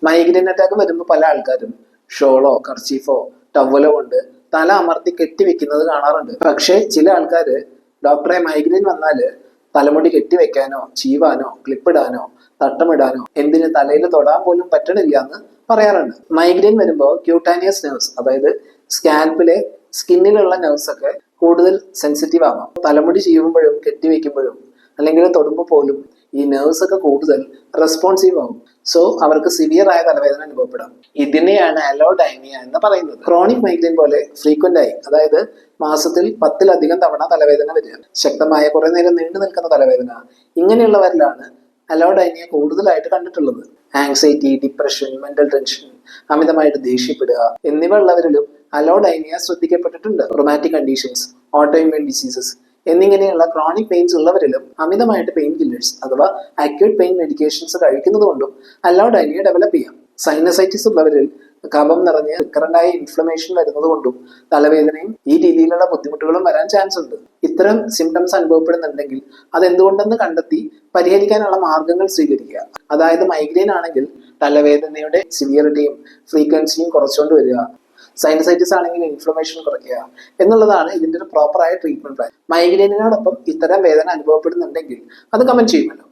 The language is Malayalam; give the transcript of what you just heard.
മൈഗ്രെയിൻ അറ്റാക്ക് വരുമ്പോൾ പല ആൾക്കാരും ഷോളോ കർച്ചീഫോ ടവലോ കൊണ്ട് തല അമർത്തി കെട്ടിവെക്കുന്നത് കാണാറുണ്ട്. പക്ഷേ ചില ആൾക്കാർ ഡോക്ടറെ മൈഗ്രെയിൻ വന്നാൽ തലമുടി കെട്ടിവെക്കാനോ ചീവാനോ ക്ലിപ്പിടാനോ തട്ടമിടാനോ എന്തിന് തലയിൽ തൊടാൻ പോലും പറ്റണില്ല എന്ന് പറയാറുണ്ട്. മൈഗ്രെയിൻ വരുമ്പോൾ ക്യൂട്ടാനിയസ് നെർവ്സ്, അതായത് സ്കാൽപ്പിലെ സ്കിന്നിലുള്ള നെർവ്സ് ഒക്കെ കൂടുതൽ സെൻസിറ്റീവ് ആവാം. തലമുടി ചീവുമ്പോഴും കെട്ടിവെക്കുമ്പോഴും അല്ലെങ്കിൽ തൊടുമ്പോൾ പോലും ഈ നെർവ്സ് ഒക്കെ കൂടുതൽ റെസ്പോൺസീവ് ആവും. സോ അവർക്ക് സിവിയർ ആയ തലവേദന അനുഭവപ്പെടാം. ഇതിനെയാണ് അലോഡൈനിയ എന്ന് പറയുന്നത്. ക്രോണിക് മൈഗ്രെയിൻ പോലെ ഫ്രീക്വന്റ് ആയി, അതായത് മാസത്തിൽ 10-ലധികം തവണ തലവേദന വരിക, ശക്തമായ കുറെ നേരം നീണ്ടു നിൽക്കുന്ന തലവേദന, ഇങ്ങനെയുള്ളവരിലാണ് അലോഡൈനിയ കൂടുതലായിട്ട് കണ്ടിട്ടുള്ളത്. ആങ്സൈറ്റി, ഡിപ്രഷൻ, മെന്റൽ ടെൻഷൻ, അമിതമായിട്ട് ദേഷ്യപ്പെടുക എന്നിവ ഉള്ളവരിലും അലോഡൈനിയ ശ്രദ്ധിക്കപ്പെട്ടിട്ടുണ്ട്. Rheumatic conditions, auto immune diseases എന്നിങ്ങനെയുള്ള ക്രോണിക് പെയിൻസ് ഉള്ളവരിലും അമിതമായിട്ട് പെയിൻ കില്ലേഴ്സ് അഥവാ അക്യൂട്ട് പെയിൻ മെഡിക്കേഷൻസ് കഴിക്കുന്നത് കൊണ്ടും അലോഡൈനിയ ഡെവലപ്പ് ചെയ്യാം. സൈനസൈറ്റിസ് ഉള്ളവരിൽ കഫം നിറഞ്ഞ് റിക്കറന്റായ ഇൻഫ്ലമേഷൻ വരുന്നത് കൊണ്ടും തലവേദനയും ഈ രീതിയിലുള്ള ബുദ്ധിമുട്ടുകളും വരാൻ ചാൻസ് ഉണ്ട്. ഇത്തരം സിംറ്റംസ് അനുഭവപ്പെടുന്നുണ്ടെങ്കിൽ അതെന്തുകൊണ്ടെന്ന് കണ്ടെത്തി പരിഹരിക്കാനുള്ള മാർഗങ്ങൾ സ്വീകരിക്കുക. അതായത് മൈഗ്രെയിൻ ആണെങ്കിൽ തലവേദനയുടെ സിവിയറിറ്റിയും ഫ്രീക്വൻസിയും കുറച്ചുകൊണ്ട് വരിക, സൈനസൈറ്റിസ് ആണെങ്കിൽ ഇൻഫ്ലമേഷൻ കുറയ്ക്കുക എന്നുള്ളതാണ് ഇതിന്റെ ഒരു പ്രോപ്പറായ ട്രീറ്റ്മെന്റ് പ്ലാൻ. മൈഗ്രെയിനോടൊപ്പം ഇത്തരം വേദന അനുഭവപ്പെടുന്നുണ്ടെങ്കിൽ അത് കമന്റ് ചെയ്യുമല്ലോ.